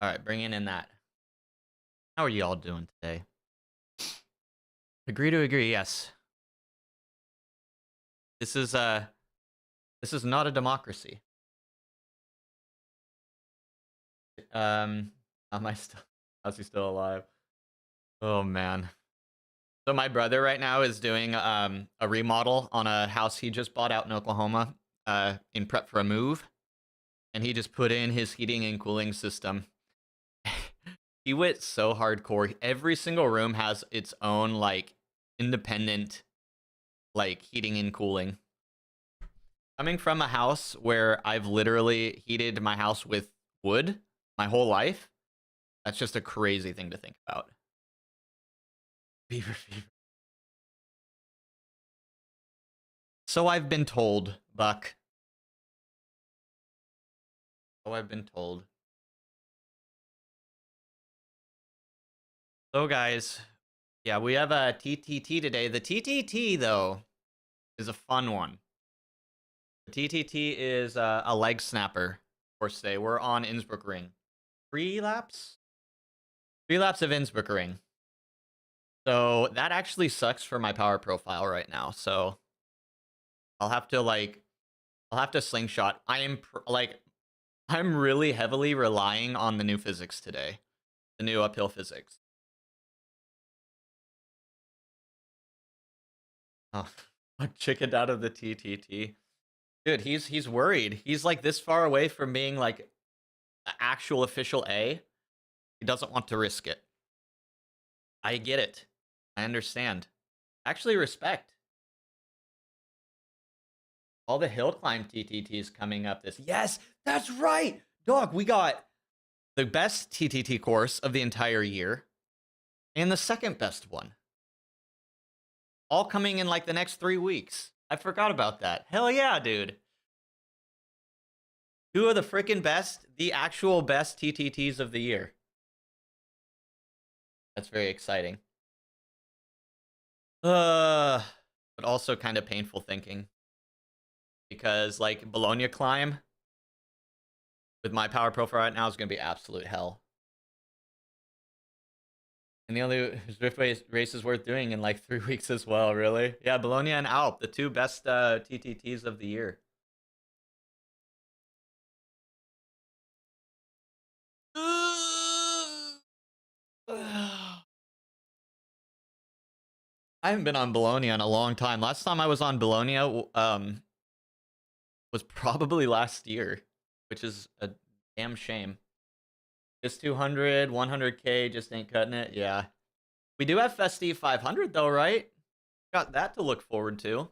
All right, bringing in that. How are you all doing today? Agree to agree. Yes. This is not a democracy. Am I still? How's he still alive? Oh man. So my brother right now is doing a remodel on a house he just bought out in Oklahoma, in prep for a move, and he just put in his heating and cooling system. He went so hardcore. Every single room has its own like independent like heating and cooling. Coming from a house where I've literally heated my house with wood my whole life, that's just a crazy thing to think about. Beaver fever. So I've been told, Buck. So I've been told. So guys, yeah, we have a TTT today. The TTT though is a fun one. The TTT is a leg snapper course today. We're on Innsbruck Ring. 3 laps? 3 laps of Innsbruck Ring. So that actually sucks for my power profile right now. So I'll have to slingshot. I'm really heavily relying on the new physics today. The new uphill physics. Oh, I chickened out of the TTT. Dude, he's worried. He's like this far away from being like an actual official A. He doesn't want to risk it. I get it. I understand. Actually, respect. All the hill climb TTTs coming up this. Yes, that's right. Dog, we got the best TTT course of the entire year and the second best one. All coming in like the next 3 weeks. I forgot about that. Hell yeah, dude. 2 of the freaking best, the actual best TTTs of the year. That's very exciting. But also kind of painful thinking. Because like Bologna climb with my power profile right now is going to be absolute hell. And the only Zwift races worth doing in like 3 weeks as well, really. Yeah, Bologna and Alp, the 2 best TTTs of the year. I haven't been on Bologna in a long time. Last time I was on Bologna was probably last year, which is a damn shame. Just 200, 100K just ain't cutting it. Yeah. We do have Festive 500 though, right? Got that to look forward to.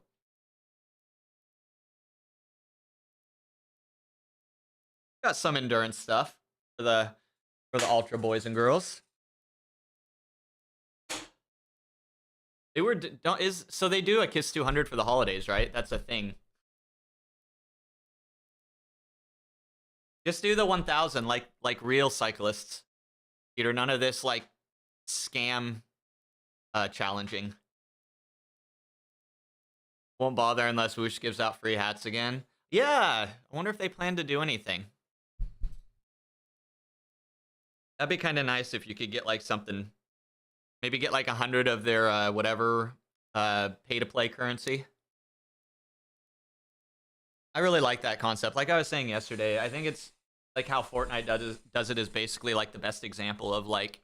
Got some endurance stuff for the ultra boys and girls. So they do a Kiss 200 for the holidays, right? That's a thing. Just do the 1000 like real cyclists. Peter, none of this like scam challenging. Won't bother unless Whoosh gives out free hats again. Yeah, I wonder if they plan to do anything. That'd be kind of nice if you could get like something. Maybe get like 100 of their whatever pay to play currency. I really like that concept. Like I was saying yesterday, I think it's like how Fortnite does it is basically like the best example of like,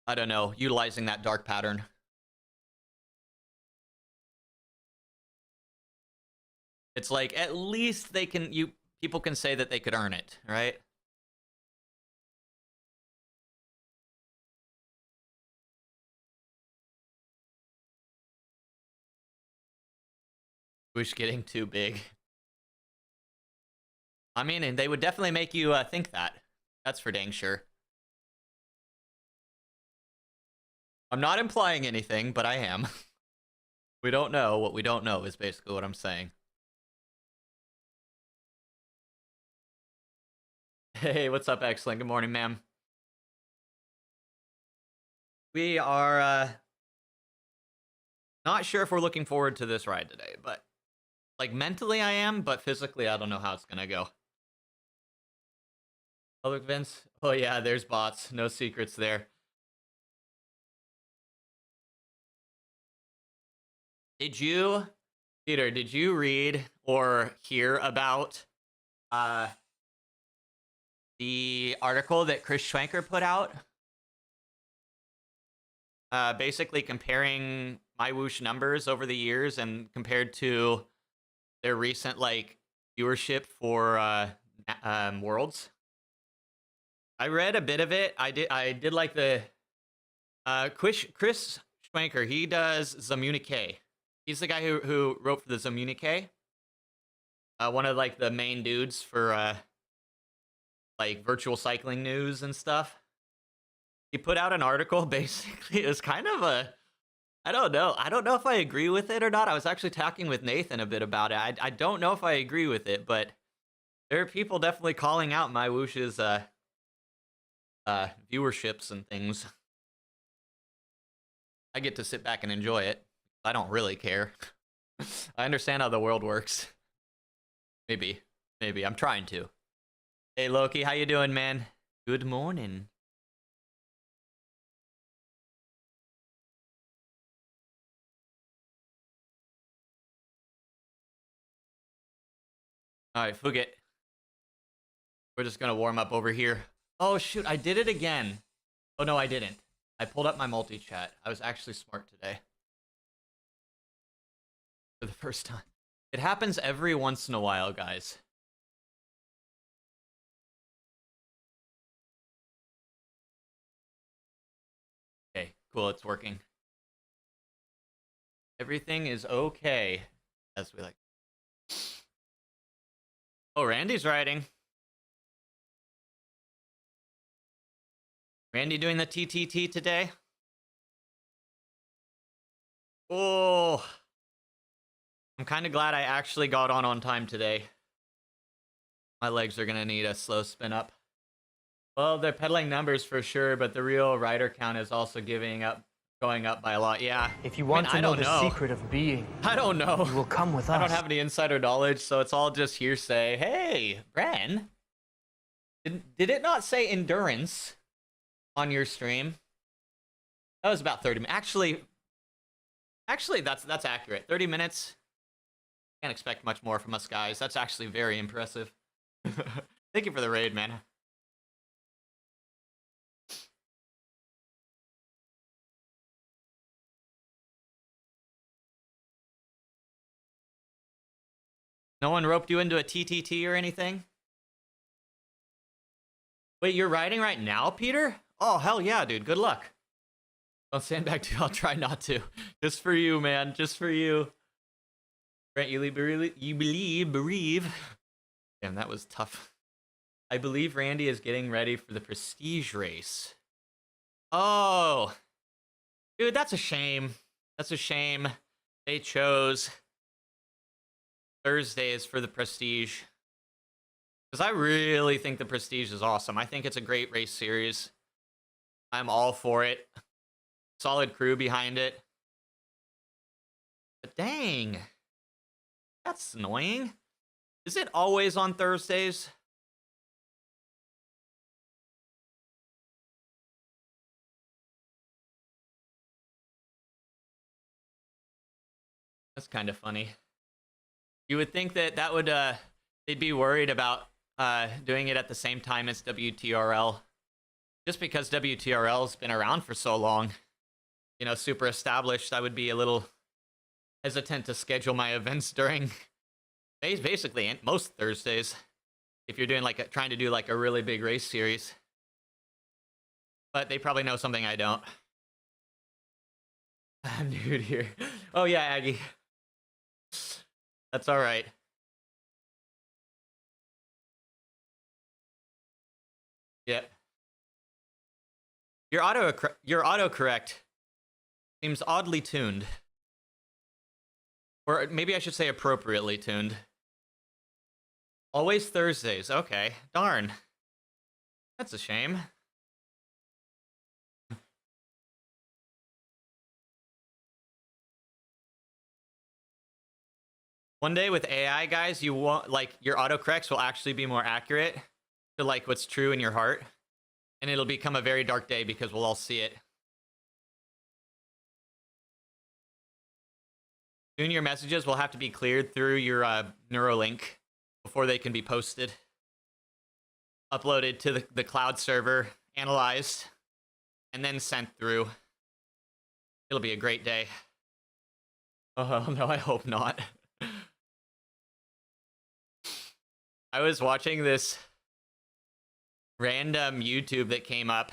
I don't know, utilizing that dark pattern. It's like at least people can say that they could earn it, right? Whoosh getting too big. I mean, and they would definitely make you think that. That's for dang sure. I'm not implying anything, but I am. We don't know what we don't know is basically what I'm saying. Hey, what's up, excellent? Good morning, ma'am. We are not sure if we're looking forward to this ride today, but like mentally I am, but physically I don't know how it's gonna go. Public events. Oh yeah, there's bots. No secrets there. Did you, Peter? Did you read or hear about uh the article that Chris Schwanker put out? Basically comparing my Whoosh numbers over the years and compared to their recent like viewership for Worlds. I read a bit of it. I did like the Chris Schwanker. He does Zamunique. He's the guy who wrote for the Zamunique. One of like the main dudes for like virtual cycling news and stuff. He put out an article. Basically, it was kind of a, I don't know. I don't know if I agree with it or not. I was actually talking with Nathan a bit about it. I don't know if I agree with it, but there are people definitely calling out my Whoosh's viewerships and things. I get to sit back and enjoy it. I don't really care. I understand how the world works. Maybe I'm trying to. Hey Loki, how you doing, man? Good morning. All right, Fugit. We're just gonna warm up over here. Oh shoot, I did it again. Oh no, I didn't. I pulled up my multi-chat. I was actually smart today. For the first time. It happens every once in a while, guys. Okay, cool, it's working. Everything is okay, as we like. Oh, Randy's writing. Randy doing the TTT today? Oh, I'm kind of glad I actually got on time today. My legs are gonna need a slow spin up. Well, they're peddling numbers for sure, but the real rider count is also going up by a lot. Yeah. If you want to know the secret of being, I don't know. You will come with us. I don't have any insider knowledge, so it's all just hearsay. Hey, Bren, did it not say endurance on your stream? That was about 30 minutes. Actually, that's accurate. 30 minutes. Can't expect much more from us guys. That's actually very impressive. Thank you for the raid, man. No one roped you into a TTT or anything? Wait, you're riding right now, Peter? Oh, hell yeah, dude. Good luck. Don't sandbag too. I'll try not to. Just for you, man. Just for you. Brent, you believe. Damn, that was tough. I believe Randy is getting ready for the prestige race. Oh. Dude, that's a shame. That's a shame. They chose Thursdays for the prestige. Because I really think the prestige is awesome. I think it's a great race series. I'm all for it. Solid crew behind it. But dang. That's annoying. Is it always on Thursdays? That's kind of funny. You would think that would they'd be worried about doing it at the same time as WTRL. Just because WTRL's been around for so long, you know, super established, I would be a little hesitant to schedule my events during basically most Thursdays if you're doing like trying to do like a really big race series. But they probably know something I don't. I'm new here. Oh yeah, Aggie. That's all right. Yep. Your autocorrect seems oddly tuned. Or maybe I should say appropriately tuned. Always Thursdays. Okay. Darn. That's a shame. One day with AI, guys, you won't, like, your autocorrects will actually be more accurate. to like what's true in your heart, and it'll become a very dark day because we'll all see it. Soon your messages will have to be cleared through your Neuralink before they can be posted, uploaded to the cloud server, analyzed, and then sent through. It'll be a great day. Oh, no, I hope not. I was watching this random YouTube that came up,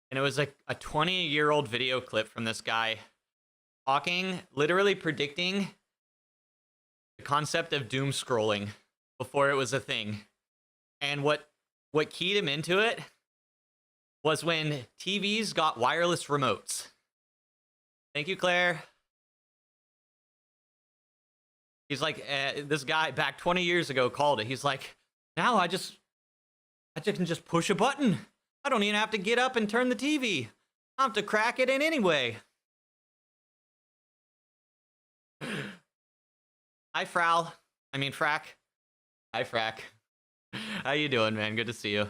and it was like a 20-year-old video clip from this guy talking, literally predicting the concept of doom scrolling before it was a thing. And what keyed him into it was when TVs got wireless remotes. Thank you, Claire. He's like, this guy back 20 years ago called it. He's like, now I can just push a button. I don't even have to get up and turn the TV. I have to crack it in anyway. Hi, Frack. Hi, Frack. How you doing, man? Good to see you.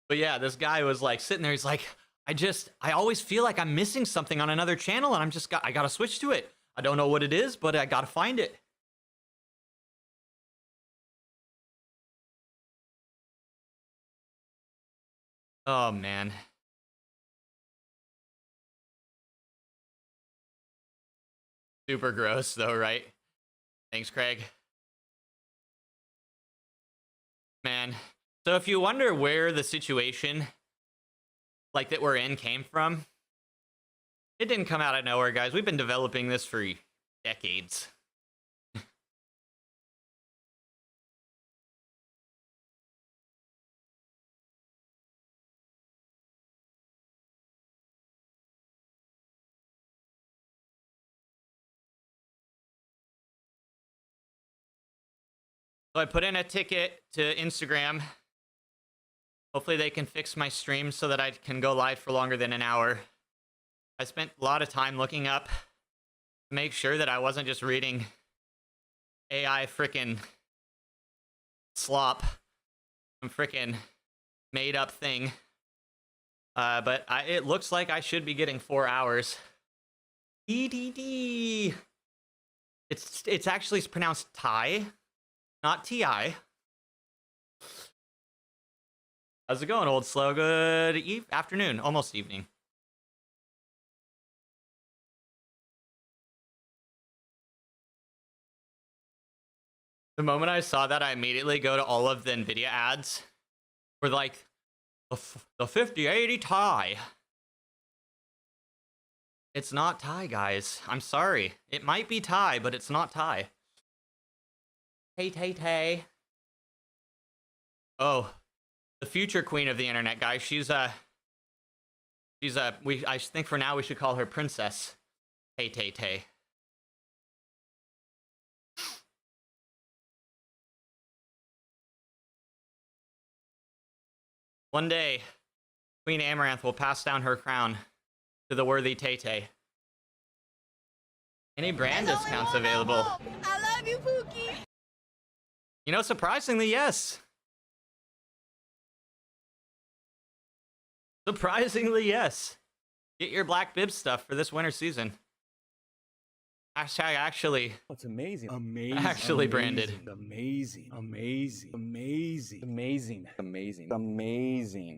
But yeah, this guy was like sitting there. He's like, I always feel like I'm missing something on another channel, and I gotta switch to it. I don't know what it is, but I gotta find it. Oh, man. Super gross, though, right? Thanks, Craig. Man. So if you wonder where the situation like that we're in came from, it didn't come out of nowhere, guys. We've been developing this for decades. So I put in a ticket to Instagram. Hopefully they can fix my stream so that I can go live for longer than an hour. I spent a lot of time looking up to make sure that I wasn't just reading AI frickin' slop, some frickin' made up thing. But it looks like I should be getting 4 hours. EDD. It's actually pronounced Thai, not TI. How's it going, old slow? Good afternoon, almost evening. The moment I saw that, I immediately go to all of the NVIDIA ads. We're like, the 5080 Ti. It's not Ti, guys. I'm sorry. It might be Ti, but it's not Ti. Hey. Oh, the future queen of the internet, guys. I think for now we should call her Princess. Hey. One day, Queen Amaranth will pass down her crown to the worthy Tay. Any brand discounts available? I love you, Pookie. You know, surprisingly, yes. Surprisingly, yes. Get your black bib stuff for this winter season. Hashtag actually. It's amazing. Actually branded. Amazing.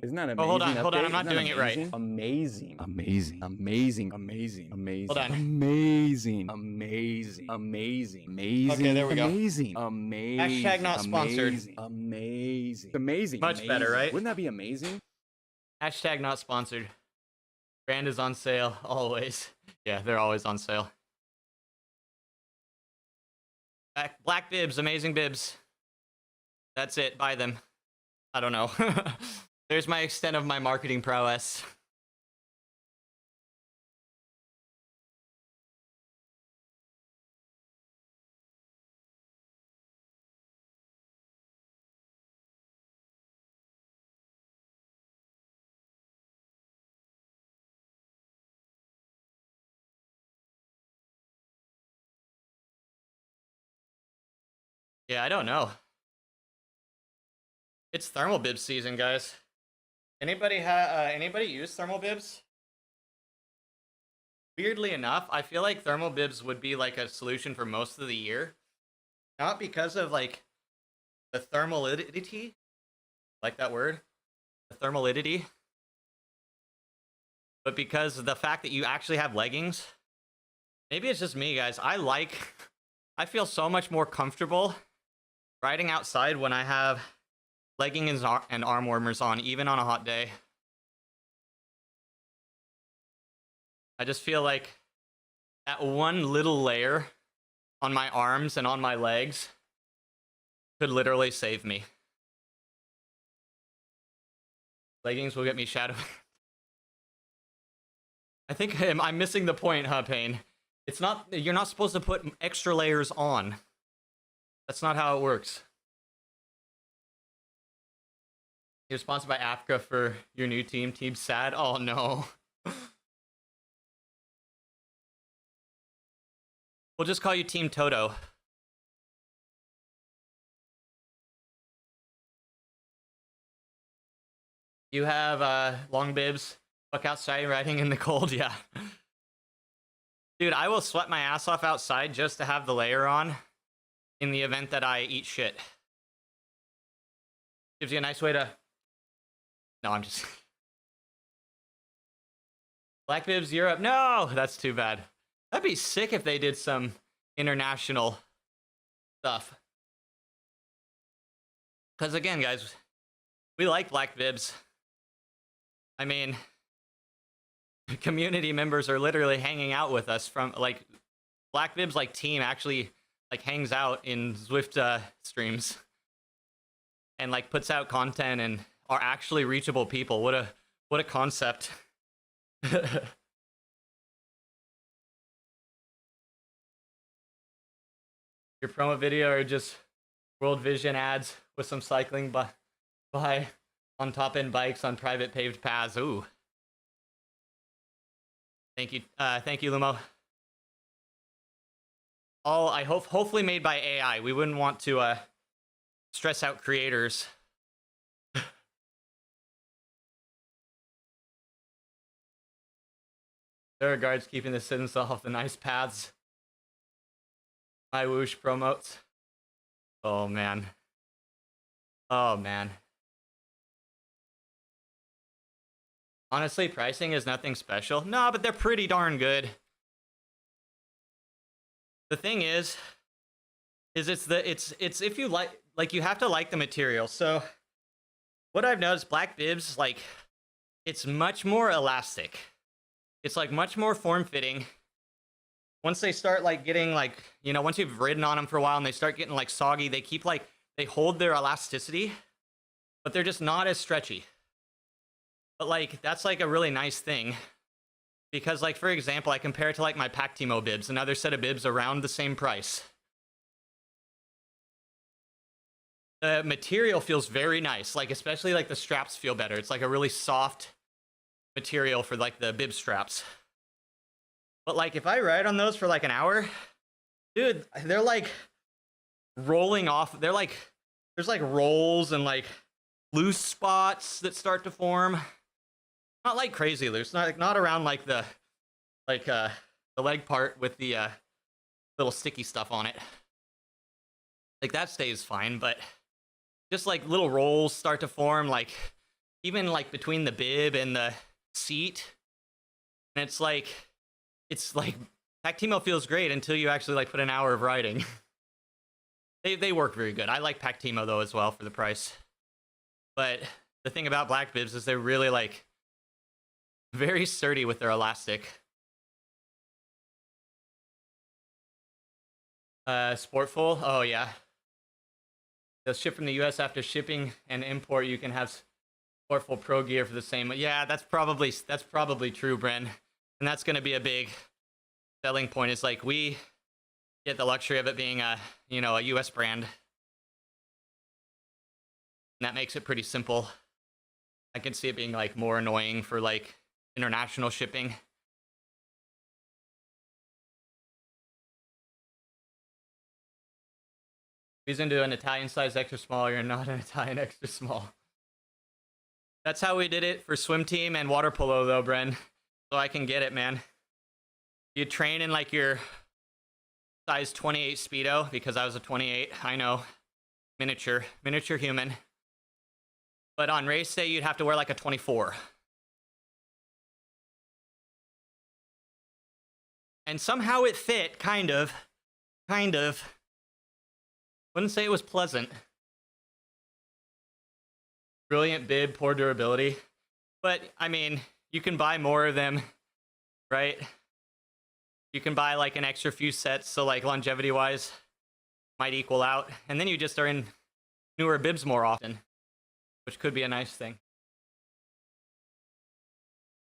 Isn't that amazing? Oh, hold on. I'm not doing it right. Amazing. Hold on. Amazing. Okay, there we go. Amazing. Hashtag not sponsored. Amazing. Much better, right? Wouldn't that be amazing? Hashtag not sponsored. Brand is on sale, always. Yeah, they're always on sale. Black bibs, amazing bibs. That's it, buy them. I don't know. There's my extent of my marketing prowess. Yeah, I don't know. It's thermal bib season, guys. Anybody use thermal bibs? Weirdly enough, I feel like thermal bibs would be like a solution for most of the year. Not because of like the thermality, like that word, the thermality, but because of the fact that you actually have leggings. Maybe it's just me, guys. I feel so much more comfortable riding outside when I have leggings and arm warmers on, even on a hot day. I just feel like that one little layer on my arms and on my legs could literally save me. Leggings will get me shadow. I think I'm missing the point, huh, Payne? It's not, you're not supposed to put extra layers on. That's not how it works. You're sponsored by Africa for your new team. Team Sad? Oh no. We'll just call you Team Toto. You have long bibs. Fuck outside riding in the cold, yeah. Dude, I will sweat my ass off outside just to have the layer on in the event that I eat shit. Gives you a nice way to... No, I'm just... Black bibs Europe. No, that's too bad. That'd be sick if they did some international stuff. Because again, guys, we like black bibs. I mean, community members are literally hanging out with us from, like, Black Bibs, like, team actually, like, hangs out in Zwift streams. And, like, puts out content and are actually reachable people. What a concept. Your promo video are just World Vision ads with some cycling by on top-end bikes on private paved paths. Ooh. Thank you, Lumo. All I hope, hopefully made by AI. We wouldn't want to stress out creators. There are guards keeping the citizens off the nice paths. My whoosh promotes. Oh man. Oh man. Honestly, pricing is nothing special. No, but they're pretty darn good. The thing is it's if you like you have to like the material. So what I've noticed, black bibs, like, it's much more elastic. It's like much more form-fitting. Once they start like getting like, you know, once you've ridden on them for a while and they start getting like soggy, they keep like, they hold their elasticity, but they're just not as stretchy. But like, that's like a really nice thing. Because like, for example, I compare it to like my Pactimo bibs, another set of bibs around the same price. The material feels very nice, like especially like the straps feel better. It's like a really soft material for like the bib straps. But like, if I ride on those for like an hour, dude, they're like rolling off. They're like, there's like rolls and like loose spots that start to form. Not like crazy loose, not around like the leg part with the little sticky stuff on it. Like that stays fine, but just like little rolls start to form, like even like between the bib and the seat. And it's like Pactimo feels great until you actually like put an hour of riding. They work very good. I like Pactimo though as well for the price. But the thing about black bibs is they're really like very sturdy with their elastic. Sportful. Oh yeah. They'll ship from the US after shipping and import. You can have Sportful Pro gear for the same. Yeah, that's probably true, Bren. And that's going to be a big selling point. Is like we get the luxury of it being a, you know, a US brand. And that makes it pretty simple. I can see it being like more annoying for like international shipping. He's into an Italian size extra small. You're not an Italian extra small. That's how we did it for swim team and water polo, though, Bren. So I can get it, man. You train in like your size 28 Speedo, because I was a 28. I know. Miniature human. But on race day, you'd have to wear like a 24. And somehow it fit, kind of. Wouldn't say it was pleasant. Brilliant bib, poor durability. But, I mean, you can buy more of them, right? You can buy like an extra few sets, so like longevity-wise, might equal out. And then you just are in newer bibs more often, which could be a nice thing.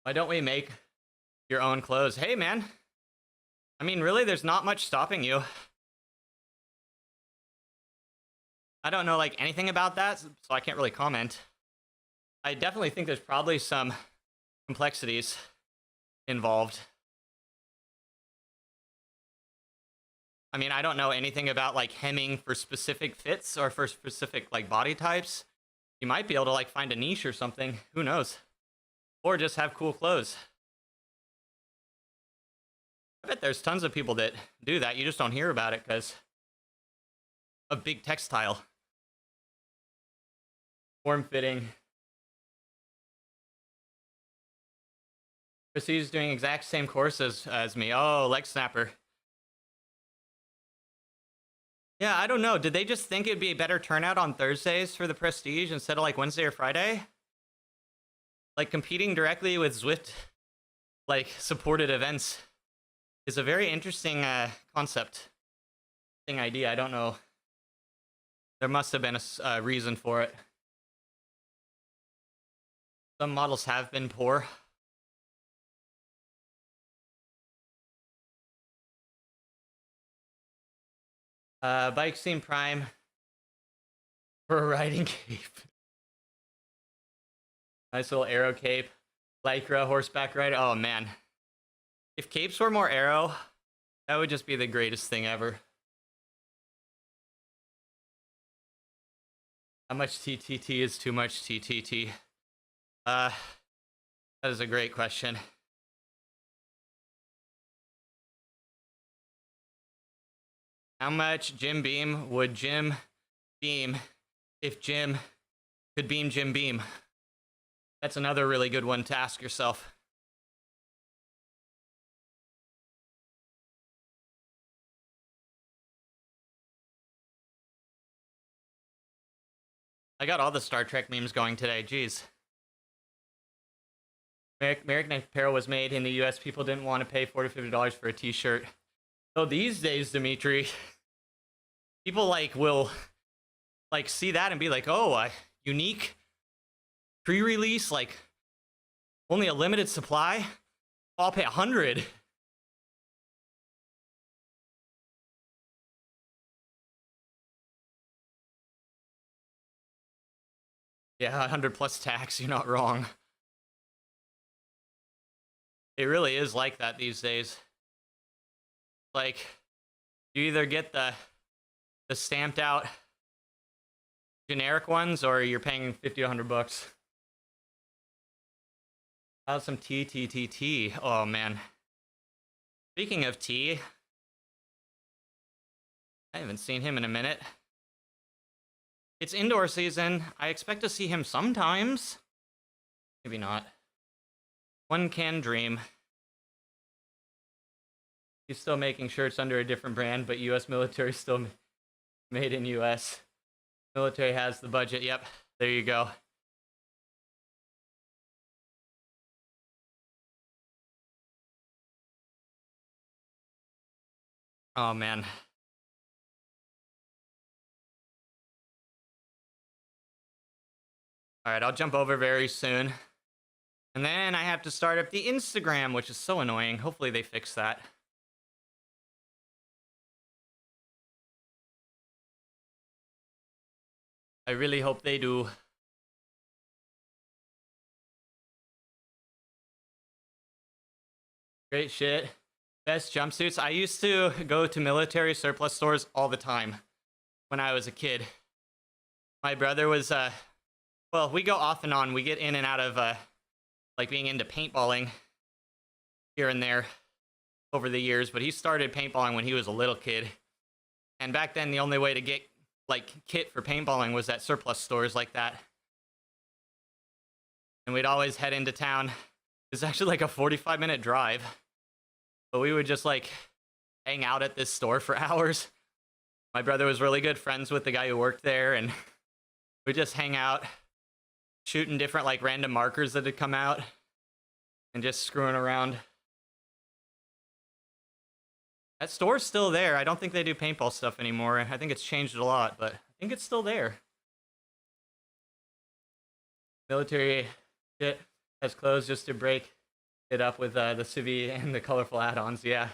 Why don't we make your own clothes? Hey, man. I mean, really, there's not much stopping you. I don't know like anything about that, so I can't really comment. I definitely think there's probably some complexities involved. I mean, I don't know anything about like hemming for specific fits or for specific like body types. You might be able to like find a niche or something. Who knows? Or just have cool clothes. I bet there's tons of people that do that. You just don't hear about it because of big textile. Form-fitting. Chrissy's doing exact same course as me. Oh, leg snapper. Yeah, I don't know. Did they just think it'd be a better turnout on Thursdays for the Prestige instead of like Wednesday or Friday? Like competing directly with Zwift, like supported events, is a very interesting concept, idea. I don't know. There must have been a reason for it. Some models have been poor. Bike seem prime for a riding cape. Nice little aero cape. Lycra horseback rider. Oh man. If capes were more aero, that would just be the greatest thing ever. How much TTT is too much TTT? That is a great question. How much Jim Beam would Jim beam if Jim could beam Jim Beam? That's another really good one to ask yourself. I got all the Star Trek memes going today, jeez. American Apparel was made in the US. People didn't want to pay $40 to $50 for a t-shirt. So these days, Dimitri, people like will like see that and be like, oh, a unique pre-release, like only a limited supply. I'll pay $100. Yeah, 100 plus tax, you're not wrong. It really is like that these days. Like, you either get the stamped out generic ones, or you're paying 50 to 100 bucks. How's some TTTT? Oh man. Speaking of T, I haven't seen him in a minute. It's indoor season. I expect to see him sometimes. Maybe not. One can dream. He's still making shirts under a different brand, but US military still made in US. Military has the budget. Yep, there you go. Oh man. All right, I'll jump over very soon. And then I have to start up the Instagram, which is so annoying. Hopefully they fix that. I really hope they do. Great shit. Best jumpsuits. I used to go to military surplus stores all the time when I was a kid. My brother was, well, we go off and on. We get in and out of, like, being into paintballing here and there over the years, but he started paintballing when he was a little kid. And back then, the only way to get, like, kit for paintballing was at surplus stores like that. And we'd always head into town. It's actually like a 45-minute drive. But we would just, like, hang out at this store for hours. My brother was really good friends with the guy who worked there, and we'd just hang out, shooting different, like, random markers that had come out, and just screwing around. That store's still there. I don't think they do paintball stuff anymore. I think it's changed a lot, but I think it's still there. Military shit has closed just to break it up with the civvy and the colorful add-ons, yeah.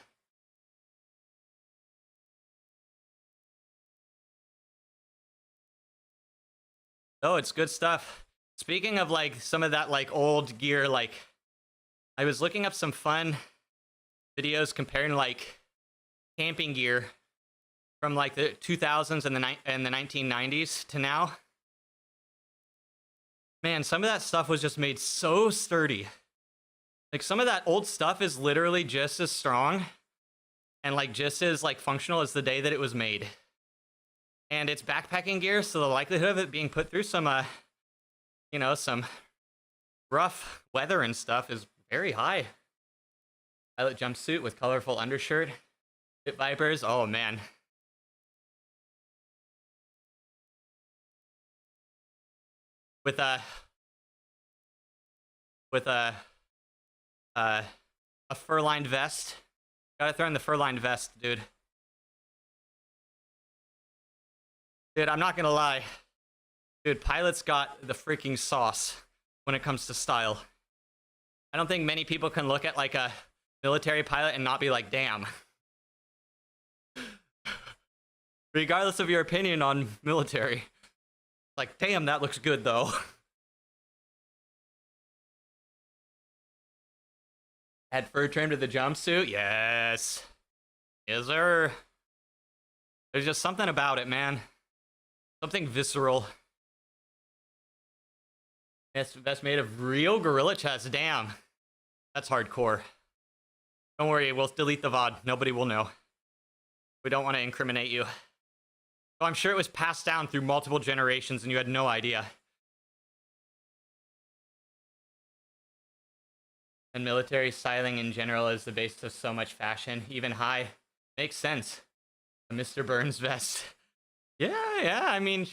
Oh, it's good stuff. Speaking of, like, some of that, like, old gear, like, I was looking up some fun videos comparing, like, camping gear from, like, the 2000s and the 1990s to now. Man, some of that stuff was just made so sturdy. Like, some of that old stuff is literally just as strong and, like, just as, like, functional as the day that it was made. And it's backpacking gear, so the likelihood of it being put through some, you know, some rough weather and stuff is very high. Pilot jumpsuit with colorful undershirt. Pit Vipers, oh man. With a fur-lined vest. Gotta throw in the fur-lined vest, dude. Dude, I'm not gonna lie. Dude, pilots got the freaking sauce when it comes to style. I don't think many people can look at, like, a military pilot and not be like, damn. Regardless of your opinion on military. Like, damn, that looks good, though. Add fur trim to the jumpsuit? Yes. Yes, sir. There's just something about it, man. Something visceral. That's made of real gorilla chest. Damn. That's hardcore. Don't worry, we'll delete the VOD. Nobody will know. We don't want to incriminate you. So I'm sure it was passed down through multiple generations and you had no idea. And military styling in general is the basis of so much fashion, even high. Makes sense. A Mr. Burns vest. Yeah, I mean...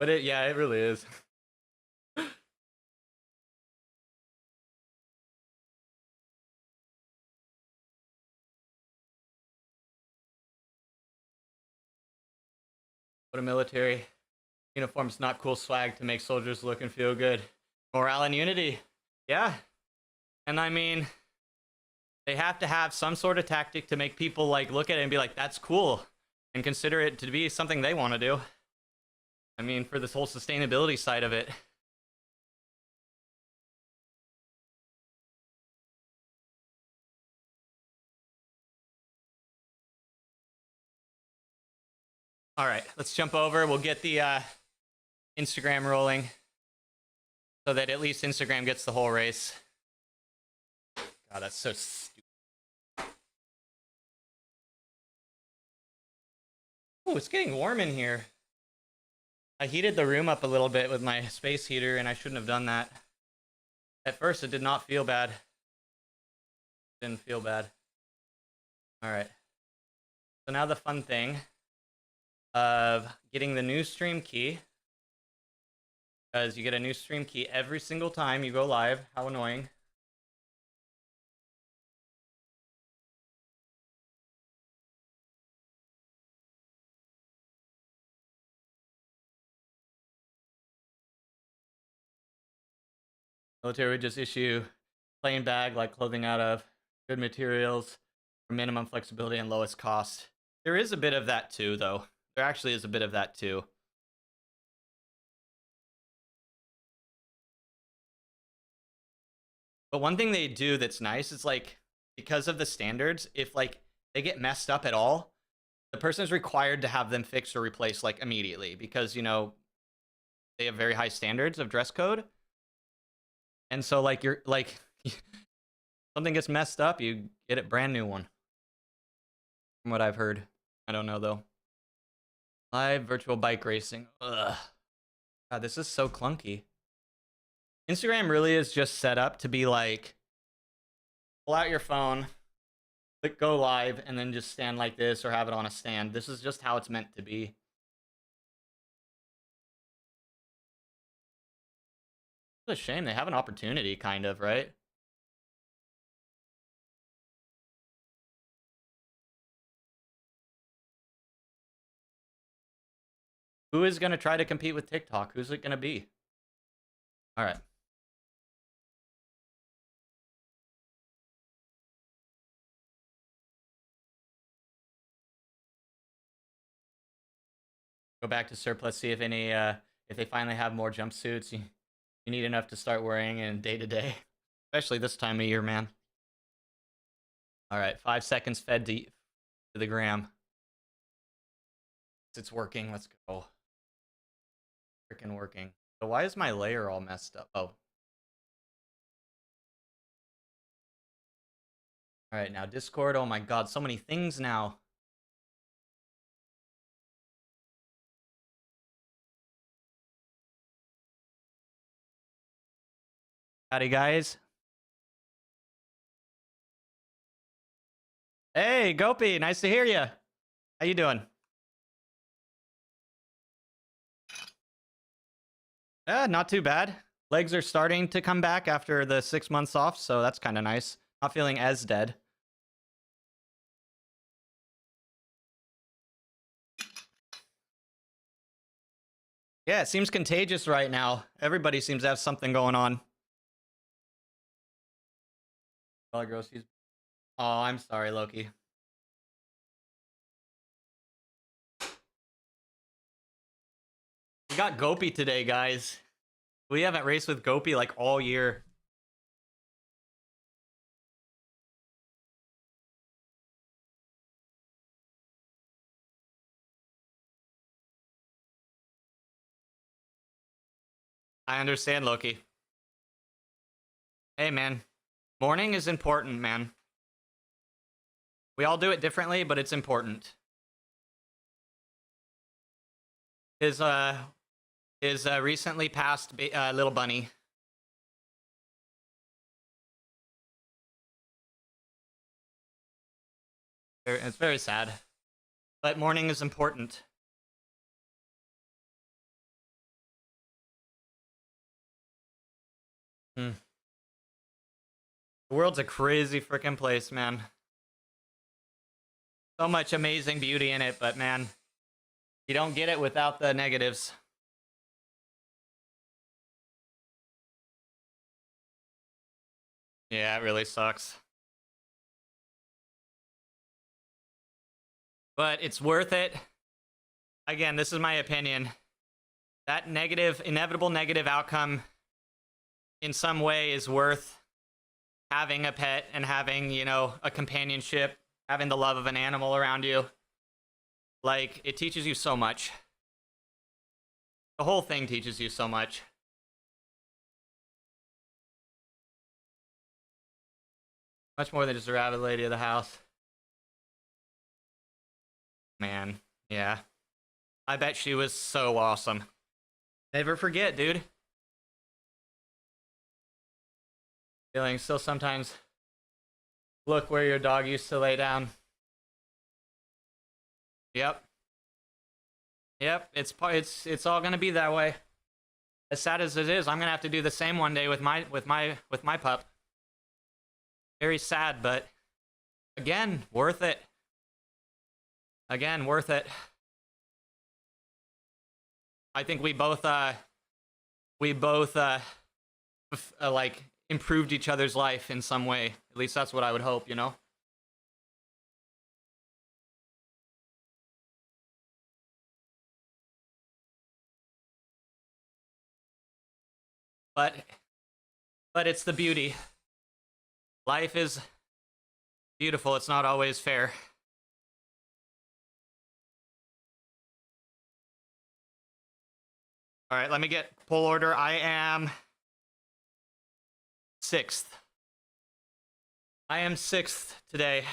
But it really is. What a military uniform's not cool swag to make soldiers look and feel good. Morale and unity. Yeah. And I mean, they have to have some sort of tactic to make people, like, look at it and be like, that's cool, and consider it to be something they want to do. I mean, for this whole sustainability side of it. All right, let's jump over. We'll get the Instagram rolling so that at least Instagram gets the whole race. God, that's so stupid. Oh, it's getting warm in here. I heated the room up a little bit with my space heater, and I shouldn't have done that. At first, it did not feel bad. Didn't feel bad. All right. So now the fun thing of getting the new stream key. Because you get a new stream key every single time you go live. How annoying. Military would just issue plain bag like clothing out of good materials for minimum flexibility and lowest cost. There is a bit of that too, though. There actually is a bit of that too. But one thing they do that's nice is, like, because of the standards, if, like, they get messed up at all, the person is required to have them fixed or replaced like immediately because, you know, they have very high standards of dress code. And so like you're like something gets messed up, you get a brand new one. From what I've heard. I don't know though. Live virtual bike racing. Ugh. God, this is so clunky. Instagram really is just set up to be like, pull out your phone, click go live, and then just stand like this or have it on a stand. This is just how it's meant to be. It's a shame. They have an opportunity, kind of, right? Who is going to try to compete with TikTok? Who's it going to be? All right. Go back to surplus, see if any, if they finally have more jumpsuits. You need enough to start wearing in day to day, especially this time of year, man. All right, 5 seconds fed to the gram. It's working. Let's go. Freaking working. So why is my layer all messed up? Oh. All right, now Discord. Oh my God, so many things now. Howdy, guys. Hey, Gopi, nice to hear you. How you doing? Not too bad. Legs are starting to come back after the 6 months off, so that's kind of nice. Not feeling as dead. Yeah, it seems contagious right now. Everybody seems to have something going on. Oh, I'm sorry, Loki. We got Gopi today, guys. We haven't raced with Gopi like all year. I understand, Loki. Hey, man. Morning is important, man. We all do it differently, but it's important. His recently passed little bunny. It's very sad, but morning is important. The world's a crazy freaking place, man. So much amazing beauty in it, but man, you don't get it without the negatives. Yeah, it really sucks. But it's worth it. Again, this is my opinion. That inevitable negative outcome in some way is worth having a pet and having, you know, a companionship, having the love of an animal around you. Like, it teaches you so much. The whole thing teaches you so much. Much more than just a rabid lady of the house. Man, yeah. I bet she was so awesome. Never forget, dude. Feeling still sometimes look where your dog used to lay down. Yep. Yep, it's all gonna be that way. As sad as it is, I'm gonna have to do the same one day with my pup. Very sad, but again, worth it. Again, worth it. I think we both like improved each other's life in some way. At least that's what I would hope, you know? But it's the beauty. Life is beautiful. It's not always fair. All right, let me get pull order. I am 6th. I am 6th today.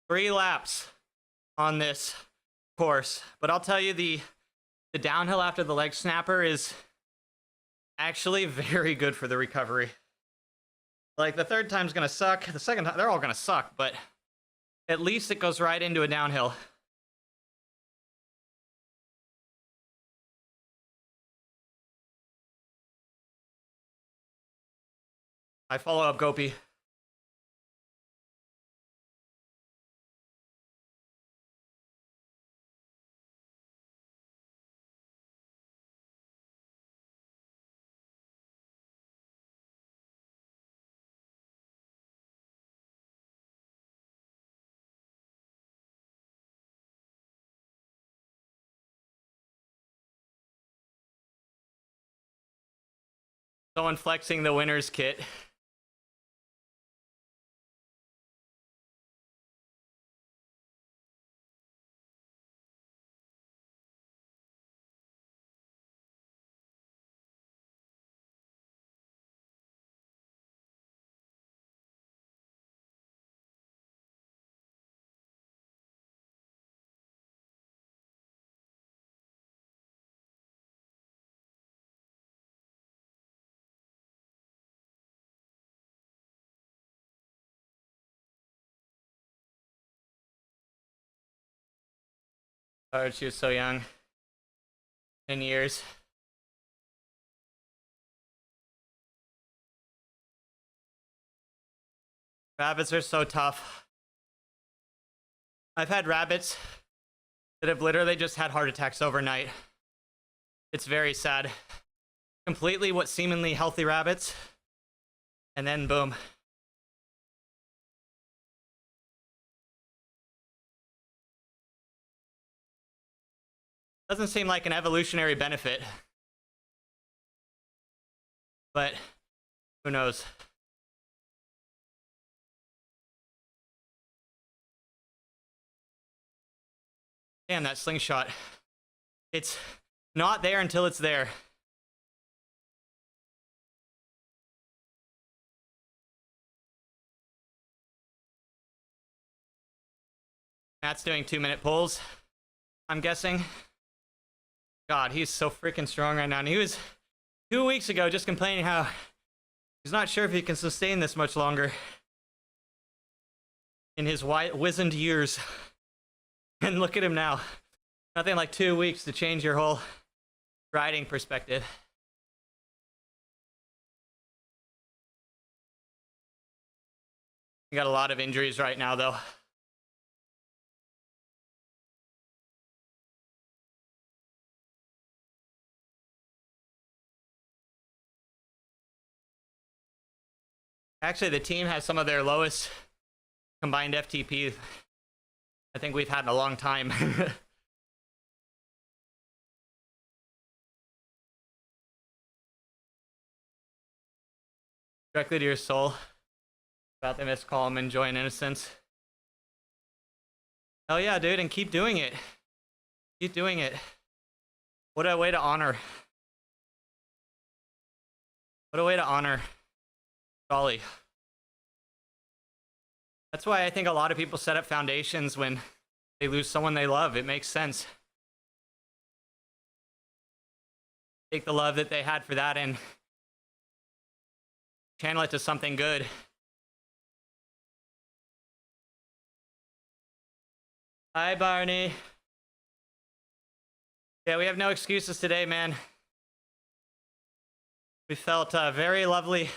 3 laps on this course. But I'll tell you, the downhill after the leg snapper is actually very good for the recovery. Like, the third time's gonna suck. The second time, they're all gonna suck, but at least it goes right into a downhill. I follow up Gopi. Someone flexing the winner's kit. Oh, she was so young. 10 years. Rabbits are so tough. I've had rabbits that have literally just had heart attacks overnight. It's very sad. Completely what seemingly healthy rabbits, and then boom. Doesn't seem like an evolutionary benefit, but who knows? Damn, that slingshot. It's not there until it's there. Matt's doing 2-minute pulls, I'm guessing. God, he's so freaking strong right now. And he was 2 weeks ago just complaining how he's not sure if he can sustain this much longer in his wizened years. And look at him now. Nothing like 2 weeks to change your whole riding perspective. You got a lot of injuries right now, though. Actually, the team has some of their lowest combined FTP I think we've had in a long time. Directly to your soul. About the missed call, I'm enjoying innocence. Hell yeah, dude, and keep doing it. Keep doing it. What a way to honor. What a way to honor Dolly. That's why I think a lot of people set up foundations when they lose someone they love. It makes sense. Take the love that they had for that and channel it to something good. Hi, Barney. Yeah, we have no excuses today, man. We felt very lovely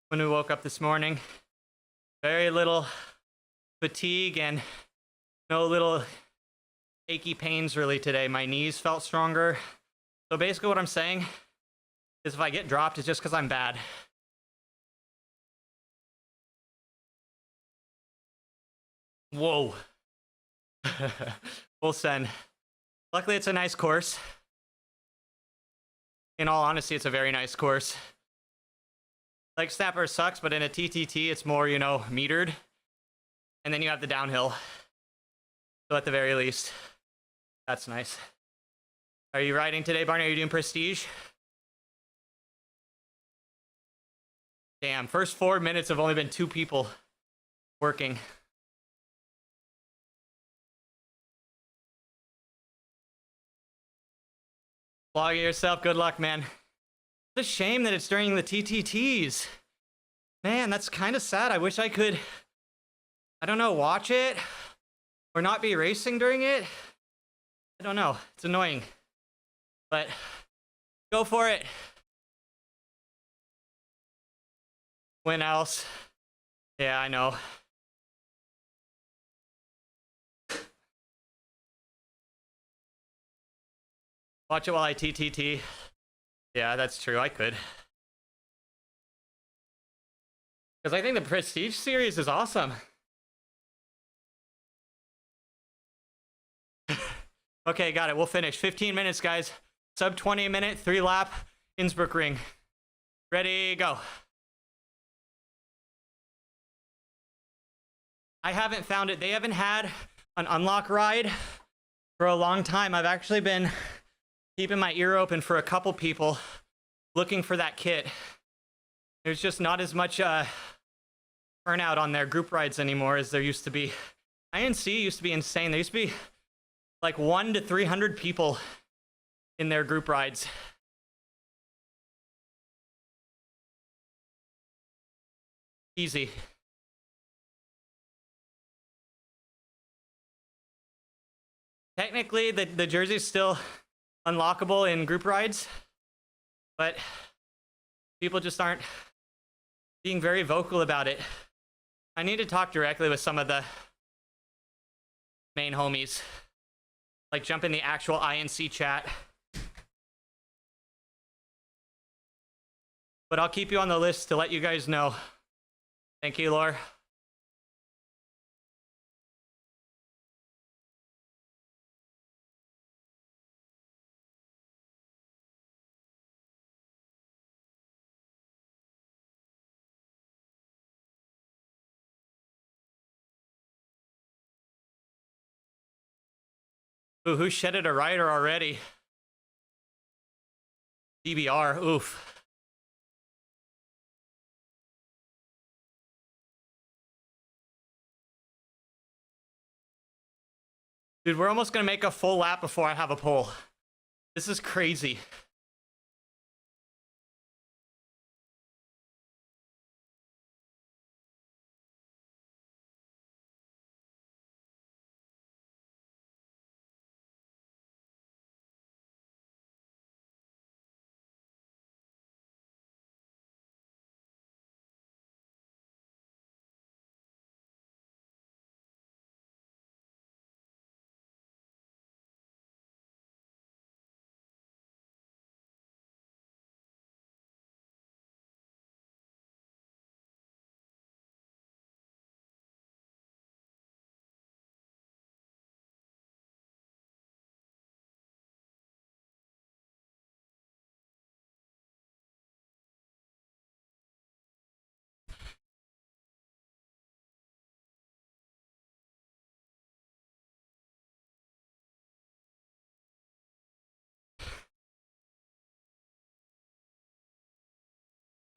when we woke up this morning. Very little fatigue and no little achy pains really today. My knees felt stronger. So basically what I'm saying is if I get dropped, it's just because I'm bad. Whoa. Full send. Luckily, it's a nice course. In all honesty, it's a very nice course. Like snapper sucks, but in a TTT, it's more, you know, metered. And then you have the downhill. So at the very least, that's nice. Are you riding today, Barney? Are you doing Prestige? Damn, first 4 minutes have only been 2 people working. Vlog yourself. Good luck, man. It's a shame that it's during the TTTs. Man, that's kind of sad. I wish I could, I don't know, watch it or not be racing during it. I don't know. It's annoying. But go for it. When else? Yeah, I know. Watch it while I TTT. Yeah, that's true. I could. Because I think the Prestige series is awesome. Okay, got it. We'll finish. 15 minutes, guys. Sub 20 minute, 3 lap, Innsbruck ring. Ready, go. I haven't found it. They haven't had an unlock ride for a long time. I've actually been keeping my ear open for a couple people looking for that kit. There's just not as much turnout on their group rides anymore as there used to be. INC used to be insane. There used to be like 100 to 300 people in their group rides. Easy. Technically, the jersey's still unlockable in group rides, but people just aren't being very vocal about it. I need to talk directly with some of the main homies. Like jump in the actual INC chat. But I'll keep you on the list to let you guys know. Thank you, Lore. Ooh, who shedded a rider already? DBR, oof. Dude, we're almost gonna make a full lap before I have a pole. This is crazy.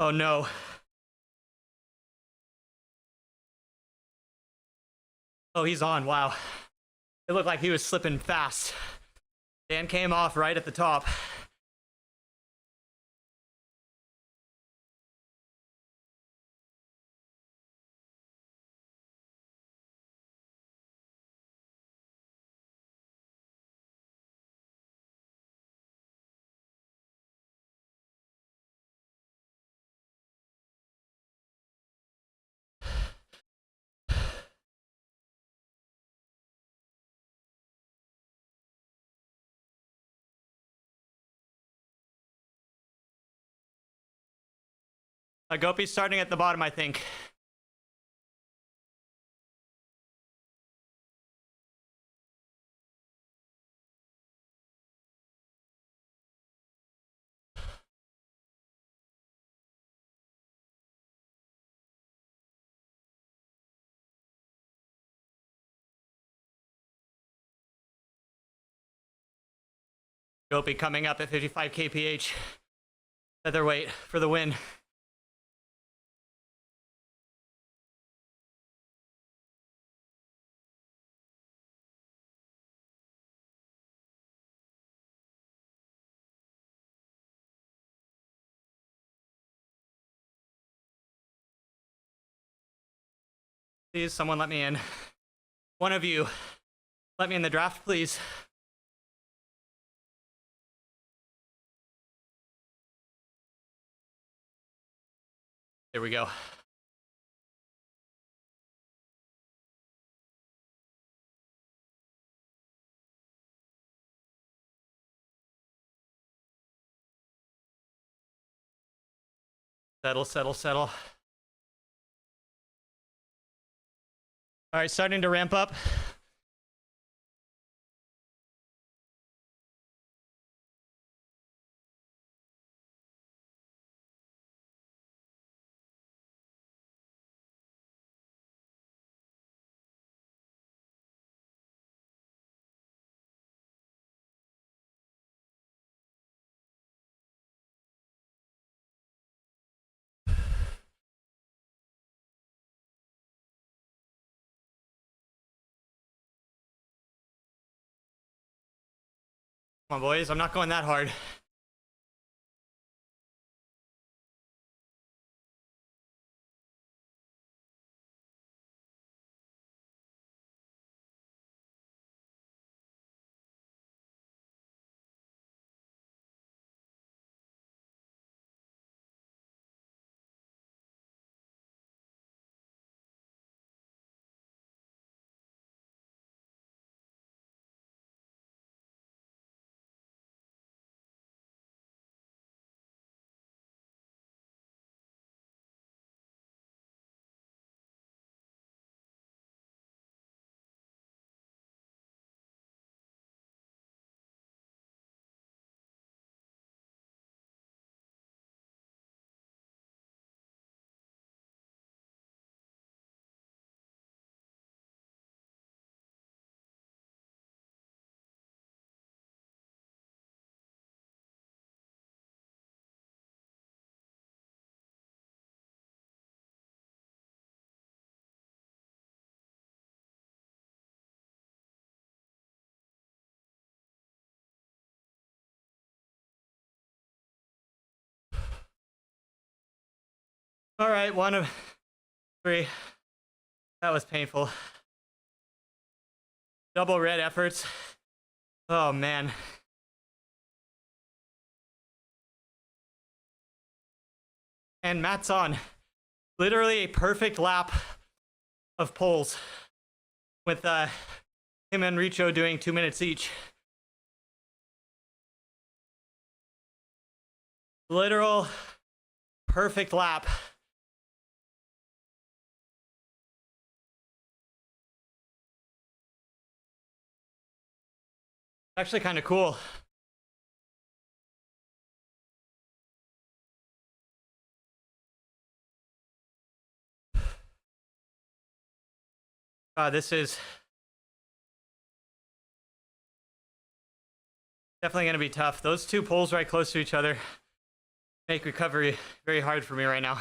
Oh no. Oh, he's on, wow. It looked like he was slipping fast. Dan came off right at the top. Gopi's starting at the bottom, I think. Dopey coming up at 55 kph. Featherweight for the win. Please, someone let me in. One of you, let me in the draft, please. There we go. Settle, settle, settle. All right, starting to ramp up. Come on, boys, I'm not going that hard. All right, 1 of 3. That was painful. Double red efforts. Oh, man. And Matt's on. Literally a perfect lap of poles with him and Richo doing 2 minutes each. Literal perfect lap. Actually kind of cool. This is definitely going to be tough. Those 2 poles right close to each other make recovery very hard for me right now.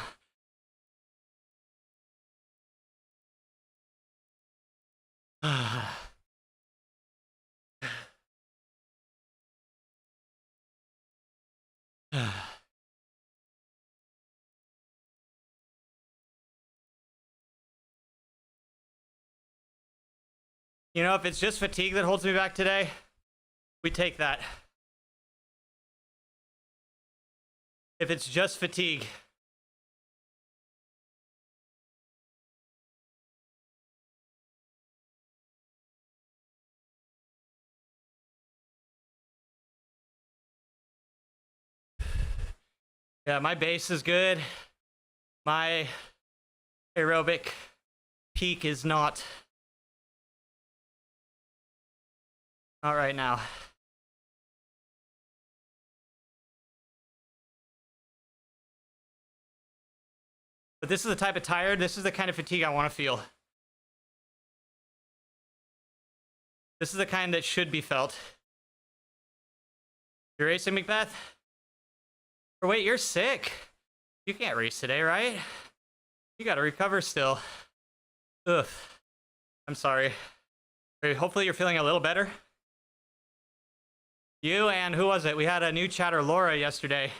You know, if it's just fatigue that holds me back today, we take that. If it's just fatigue. Yeah, my base is good. My aerobic peak is not. Not right now. But this is the type of tired, this is the kind of fatigue I want to feel. This is the kind that should be felt. You're racing, Macbeth? Or wait, you're sick. You can't race today, right? You gotta recover still. Ugh. I'm sorry. Hopefully you're feeling a little better. You and who was it? We had a new chatter, Laura, yesterday.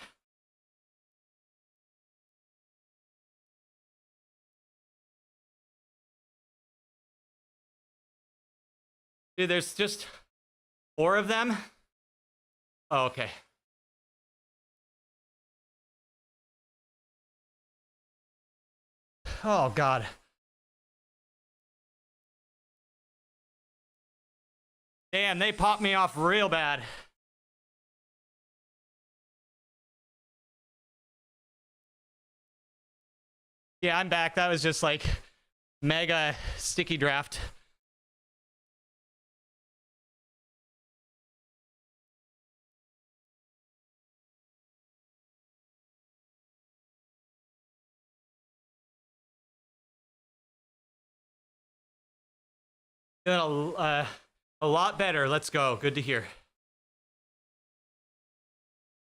Dude, there's just 4 of them. Oh, okay. Oh, God. Damn, they popped me off real bad. Yeah, I'm back. That was just like mega sticky draft. Doing a lot better. Let's go. Good to hear.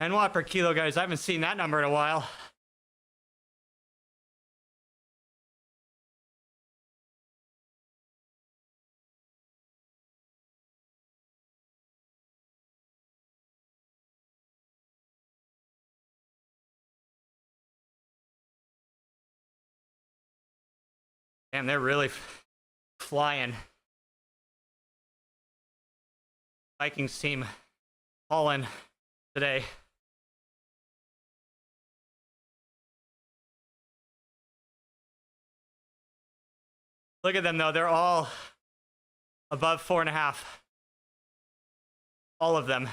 10 watt per kilo, guys. I haven't seen that number in a while. Damn, they're really flying. Vikings team falling today. Look at them, though. They're all above 4.5. All of them.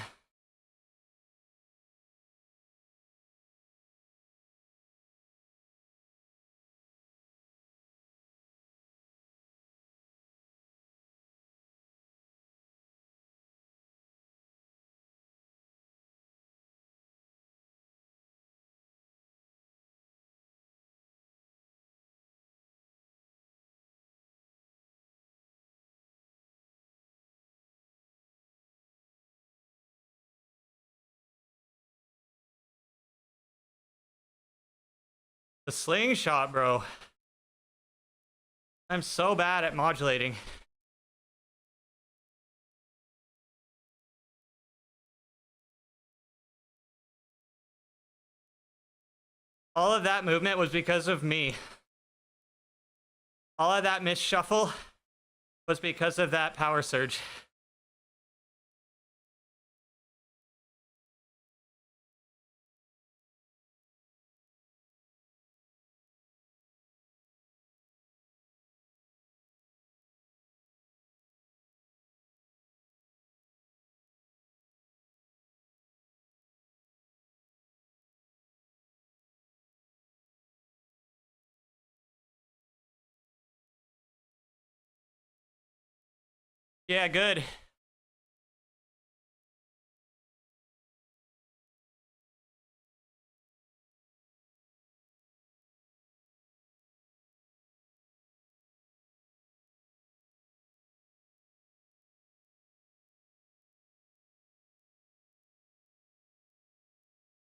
The slingshot, bro. I'm so bad at modulating. All of that movement was because of me. All of that misshuffle was because of that power surge. Yeah, good.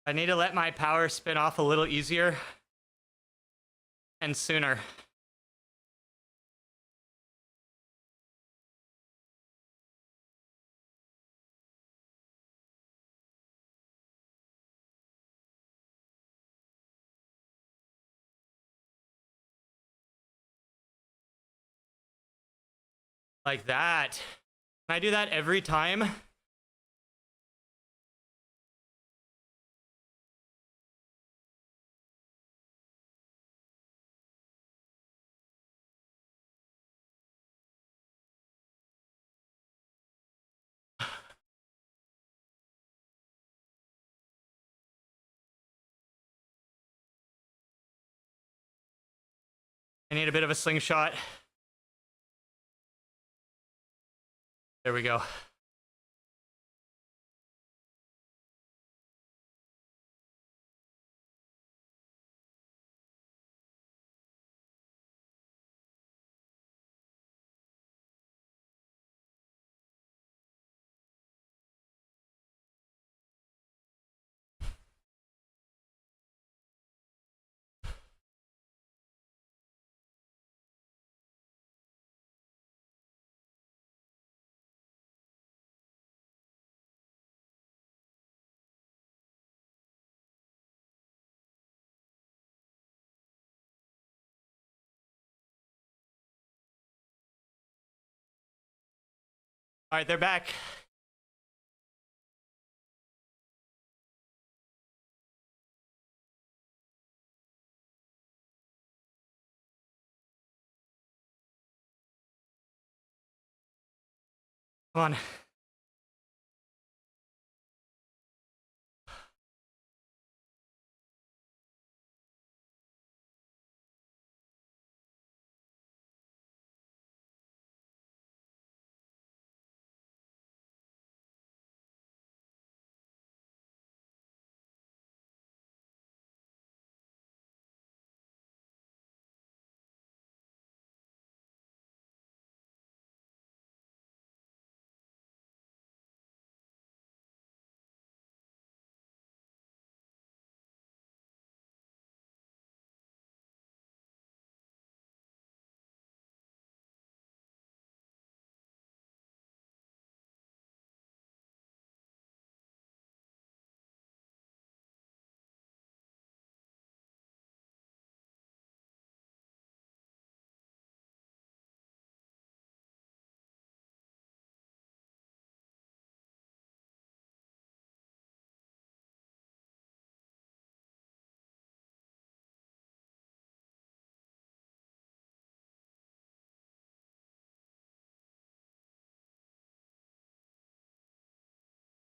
I need to let my power spin off a little easier and sooner. Like that. Can I do that every time? I need a bit of a slingshot. There we go. All right, they're back. Come on.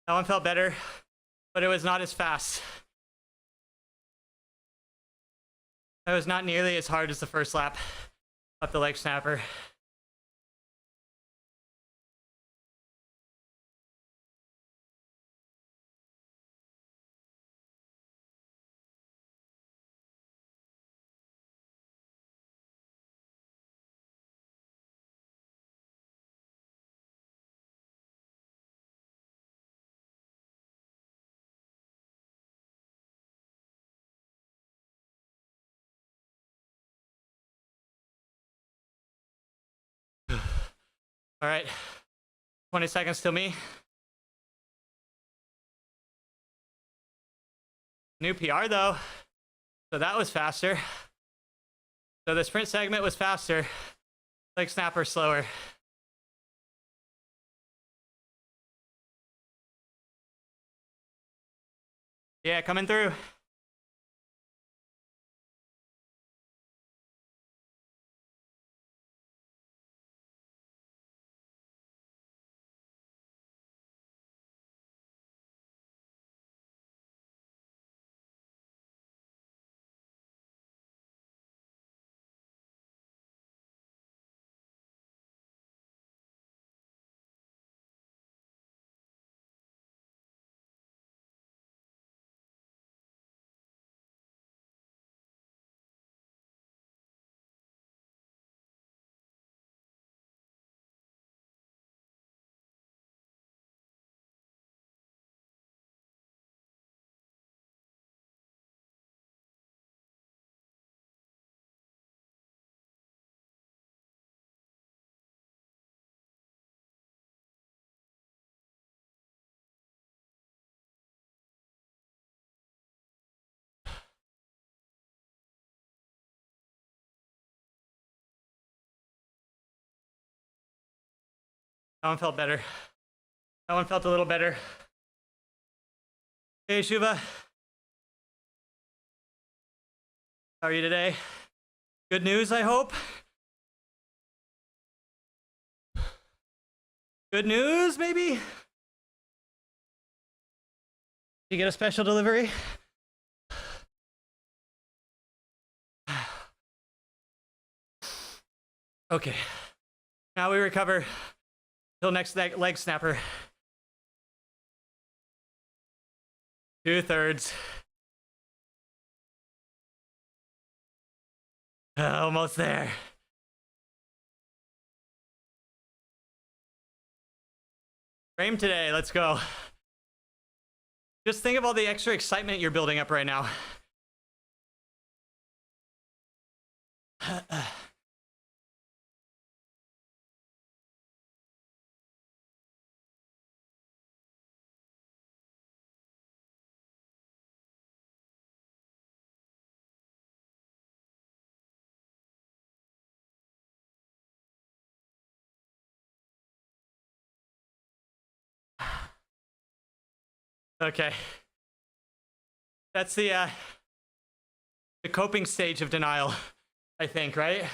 That one felt better, but it was not as fast. It was not nearly as hard as the first lap up the leg snapper. All right, 20 seconds till me. New PR though, so that was faster. So the sprint segment was faster, leg snapper slower. Yeah, coming through. That one felt better. That one felt a little better. Hey, Shuva. How are you today? Good news, I hope. Good news, maybe? You get a special delivery? Okay. Now we recover till next leg snapper. 2/3. Almost there. Frame today, let's go. Just think of all the extra excitement you're building up right now. Okay. That's the coping stage of denial, I think, right?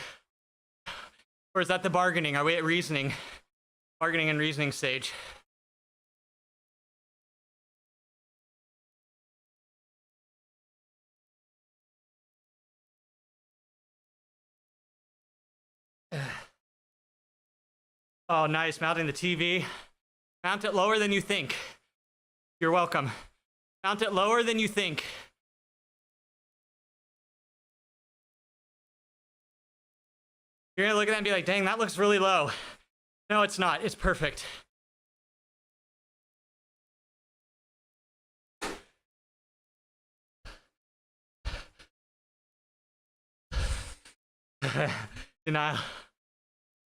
Or is that the bargaining? Are we at reasoning? Bargaining and reasoning stage. Oh, nice. Mounting the TV. Mount it lower than you think. You're welcome. Mount it lower than you think. You're gonna look at that and be like, dang, that looks really low. No, it's not. It's perfect. Denial.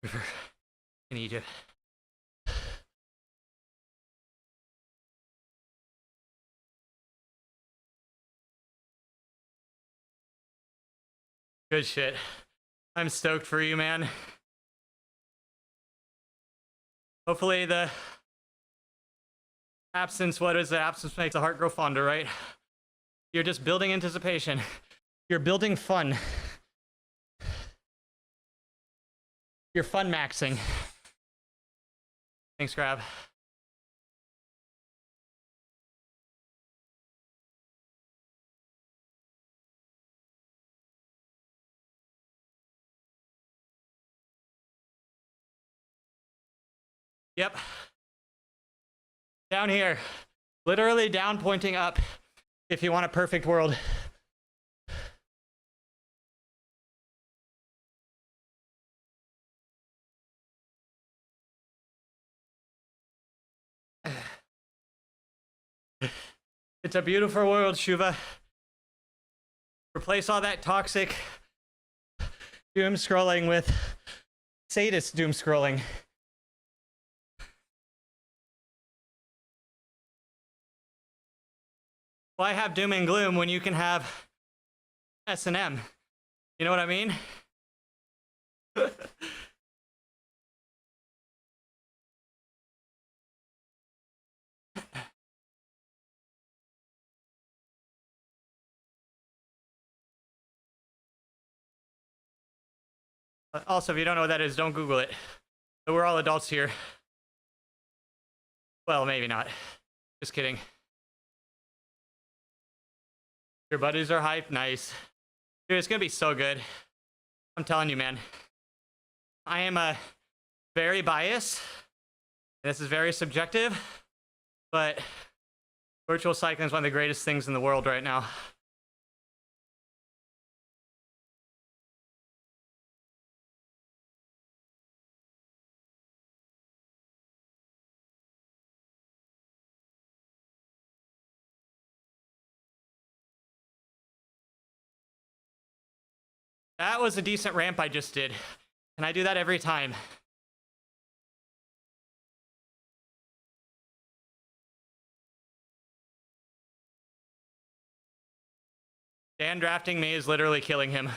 River in Egypt. Good shit. I'm stoked for you, man. Hopefully the absence, what is it? Absence makes the heart grow fonder, right? You're just building anticipation. You're building fun. You're fun maxing. Thanks, Grab. Yep. Down here. Literally down pointing up if you want a perfect world. It's a beautiful world, Shuva. Replace all that toxic doom scrolling with sadist doom scrolling. Why have doom and gloom when you can have S&M? You know what I mean? Also, if you don't know what that is, don't Google it. But we're all adults here. Well, maybe not. Just kidding. Your buddies are hyped. Nice. Dude, it's gonna be so good. I'm telling you, man. I am very biased. This is very subjective, but virtual cycling is one of the greatest things in the world right now. That was a decent ramp I just did. And I do that every time. Dan drafting me is literally killing him.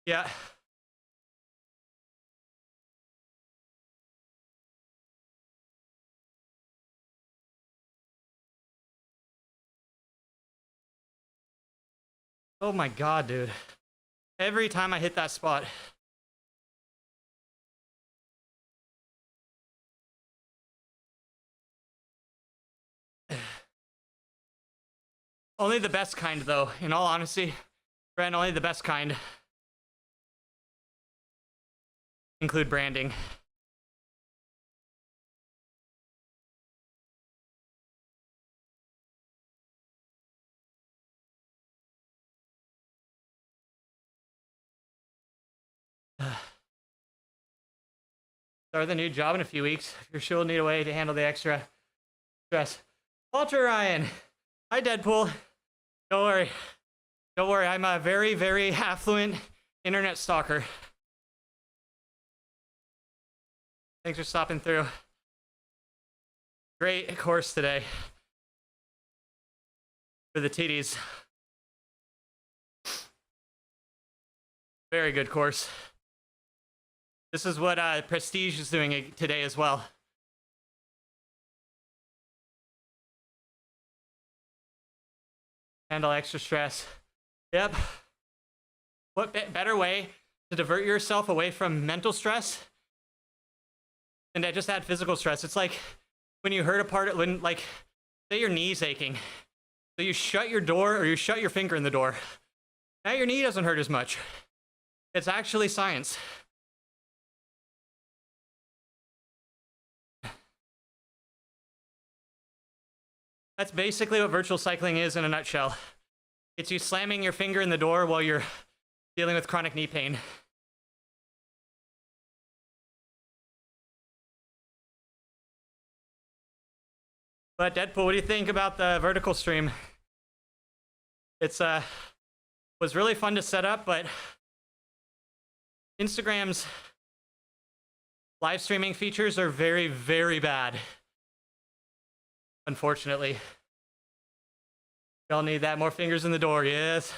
Yeah. Oh my god, dude. Every time I hit that spot. Only the best kind, though. In all honesty, Brent, only the best kind include branding. Start the new job in a few weeks. You're sure will need a way to handle the extra stress. Ultra Ryan. Hi, Deadpool. Don't worry. Don't worry. I'm a very, very affluent internet stalker. Thanks for stopping through. Great course today for the TDs. Very good course. This is what Prestige is doing today as well. Handle extra stress. Yep. What better way to divert yourself away from mental stress and to just add physical stress? It's like when you hurt a part, when like, say your knee's aching. So you shut your door or you shut your finger in the door. Now your knee doesn't hurt as much. It's actually science. That's basically what virtual cycling is in a nutshell. It's you slamming your finger in the door while you're dealing with chronic knee pain. But Deadpool, what do you think about the vertical stream? It's was really fun to set up, but Instagram's live streaming features are very, very bad. Unfortunately. Y'all need that. More fingers in the door, yes.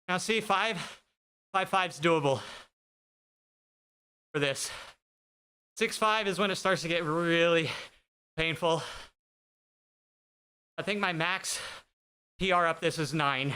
Now see, 5.5's doable for this. 6.5 is when it starts to get really painful. I think my max PR up this is 9.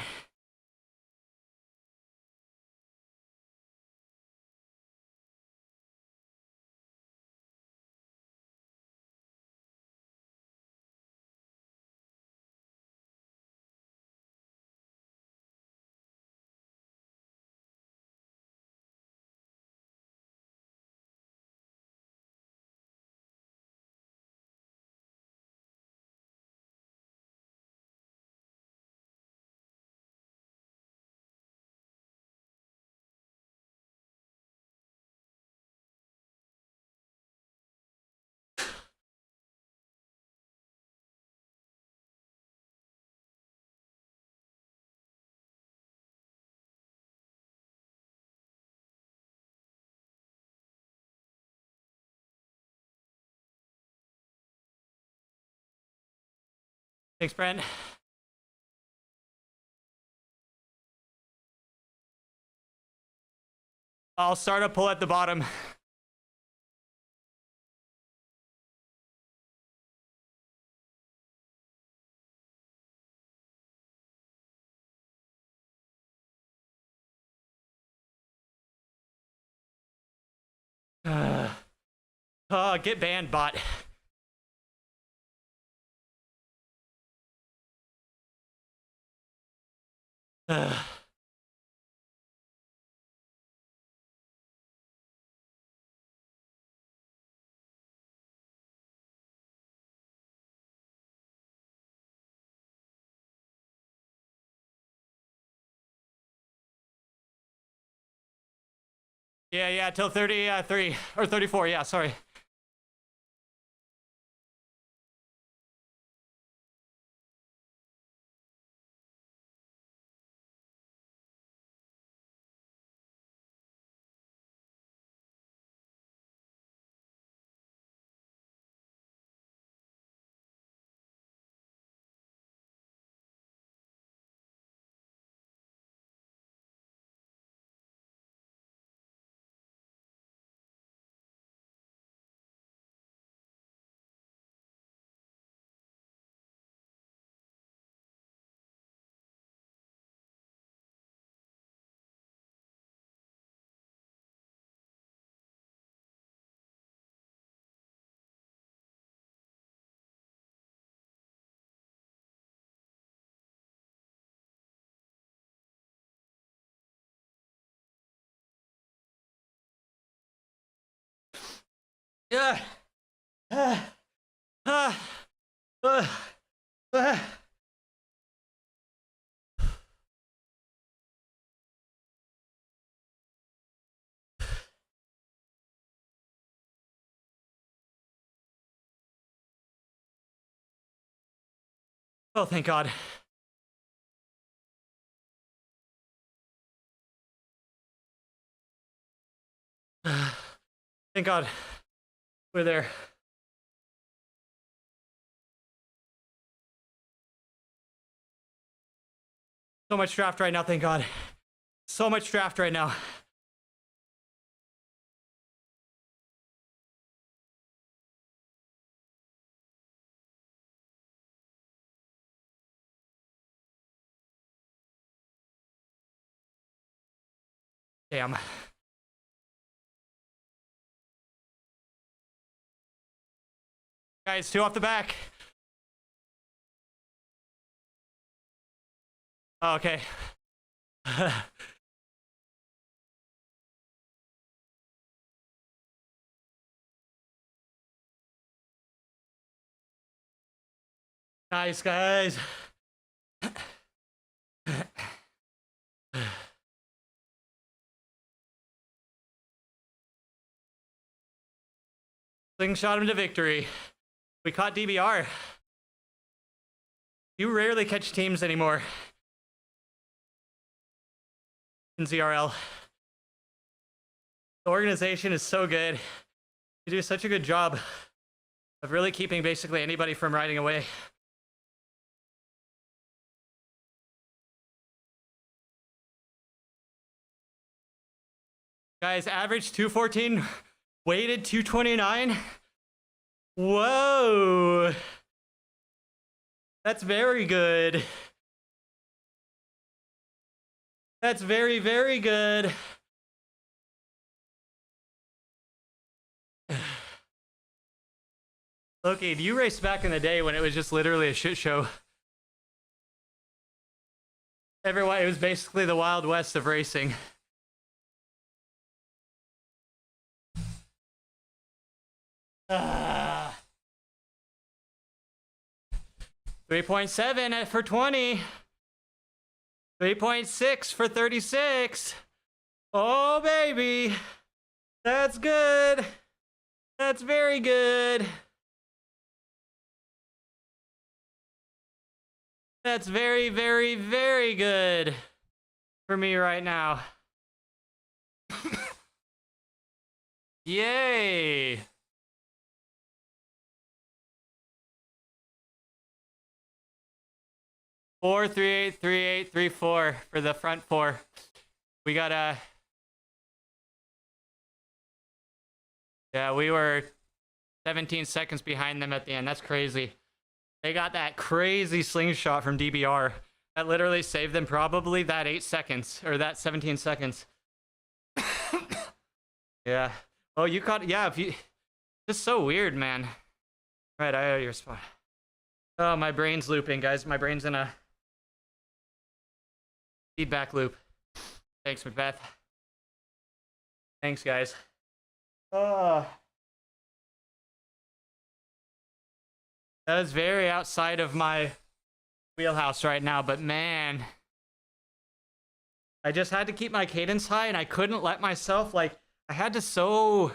Thanks, Brent. I'll start a pull at the bottom. Get banned, bot. Yeah, till 33 or 34. Yeah, sorry. Yeah. Oh, thank God. Thank God. We're there. So much draft right now, thank God. So much draft right now. Damn. Guys, 2 off the back. Oh, okay. Nice, guys. Slingshot him to victory. We caught DBR. You rarely catch teams anymore in ZRL. The organization is so good. You do such a good job of really keeping basically anybody from riding away. Guys, average 214, weighted 229. Whoa. That's very good. That's very, very good. Okay, do you race back in the day when it was just literally a shit show? Everyone, it was basically the Wild West of racing. Ah. 3.7 for 20. 3.6 for 36. Oh, baby. That's good. That's very good. That's very, very, very good for me right now. Yay. Four, 3-8, 3-8, 3-4 for the front 4. We got yeah, we were 17 seconds behind them at the end. That's crazy. They got that crazy slingshot from DBR. That literally saved them probably that 8 seconds, or that 17 seconds. Yeah. Oh, you caught, yeah, if you, just so weird, man. Right, I owe your spot. Oh, my brain's looping, guys. My brain's in a feedback loop. Thanks, Macbeth. Thanks, guys. That was very outside of my wheelhouse right now, but man, I just had to keep my cadence high, and I couldn't let myself, like, I had to so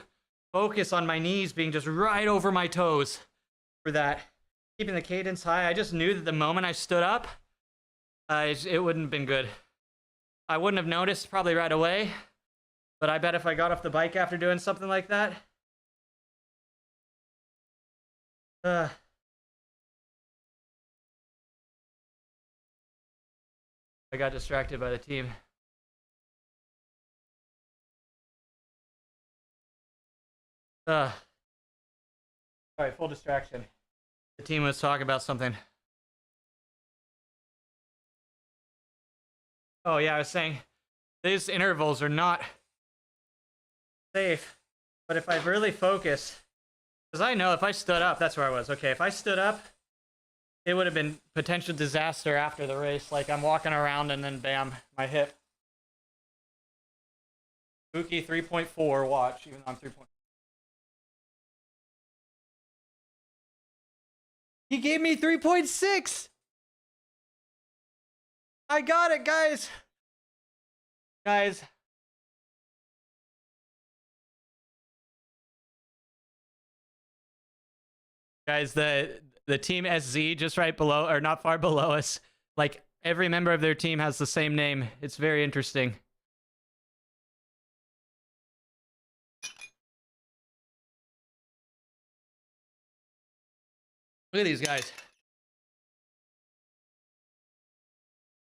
focus on my knees being just right over my toes for that. Keeping the cadence high, I just knew that the moment I stood up, it wouldn't have been good. I wouldn't have noticed probably right away, but I bet if I got off the bike after doing something like that, I got distracted by the team. Sorry, full distraction. The team was talking about something. Oh yeah, I was saying, these intervals are not safe, but if I really focus, because I know if I stood up, that's where I was. Okay, if I stood up, it would have been potential disaster after the race. Like, I'm walking around and then bam, my hip. Spooky 3.4 watch, even though I'm 3.4. He gave me 3.6. I got it, guys. Guys. Guys, the team SZ just right below, or not far below us, like every member of their team has the same name. It's very interesting. Look at these guys.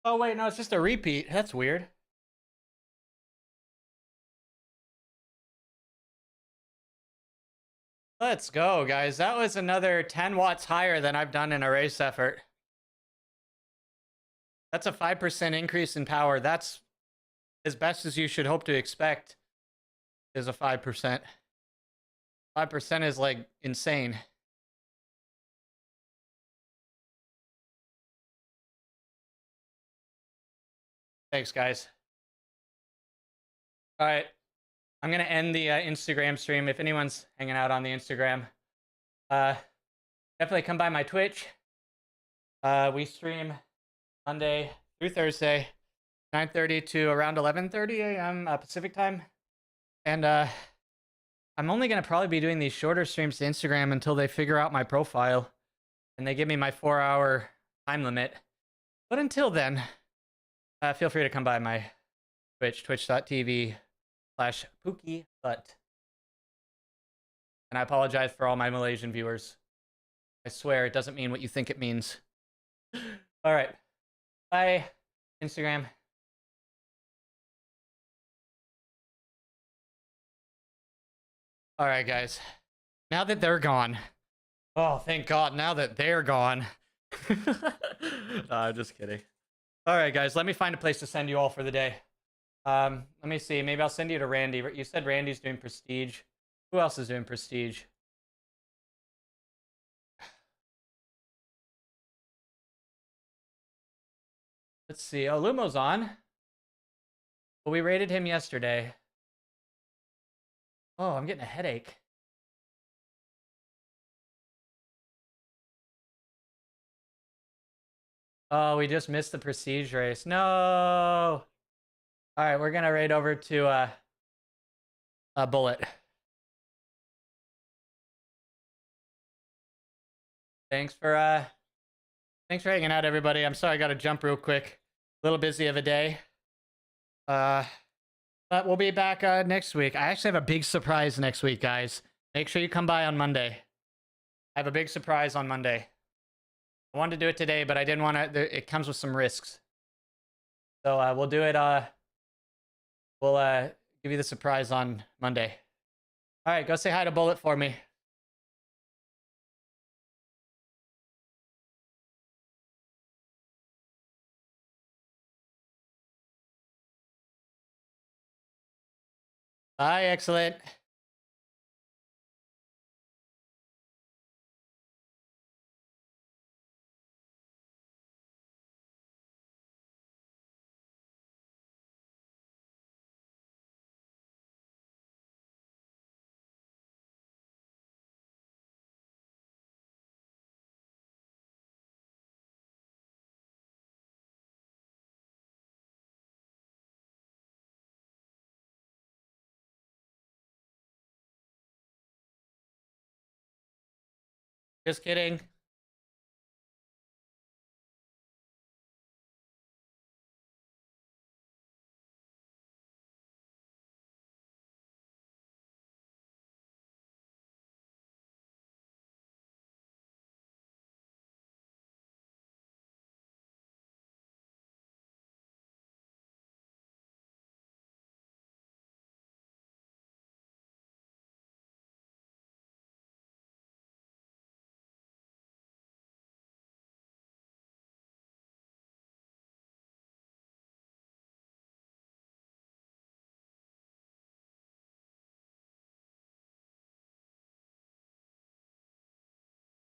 Oh, wait, no, it's just a repeat. That's weird. Let's go, guys. That was another 10 watts higher than I've done in a race effort. That's a 5% increase in power. That's as best as you should hope to expect is a 5%. 5% is like insane. Thanks, guys. All right. I'm going to end the Instagram stream. If anyone's hanging out on the Instagram, definitely come by my Twitch. We stream Monday through Thursday, 9:30 to around 11:30 a.m. Pacific time. And I'm only going to probably be doing these shorter streams to Instagram until they figure out my profile and they give me my 4-hour time limit. But until then, feel free to come by my Twitch, twitch.tv/PookieButt. And I apologize for all my Malaysian viewers. I swear it doesn't mean what you think it means. All right. Bye, Instagram. All right, guys. Now that they're gone. Oh, thank God. Now that they're gone. I'm just kidding. All right, guys. Let me find a place to send you all for the day. Let me see. Maybe I'll send you to Randy. You said Randy's doing Prestige. Who else is doing Prestige? Let's see. Oh, Lumo's on. Well, we rated him yesterday. Oh, I'm getting a headache. Oh, we just missed the Prestige race. No. All right, we're gonna raid over to a Bullet. Thanks for hanging out, everybody. I'm sorry I got to jump real quick. A little busy of a day. But we'll be back next week. I actually have a big surprise next week, guys. Make sure you come by on Monday. I have a big surprise on Monday. I wanted to do it today, but I didn't want to. It comes with some risks. So we'll do it. We'll give you the surprise on Monday. All right, go say hi to Bullet for me. Bye, excellent. Just kidding.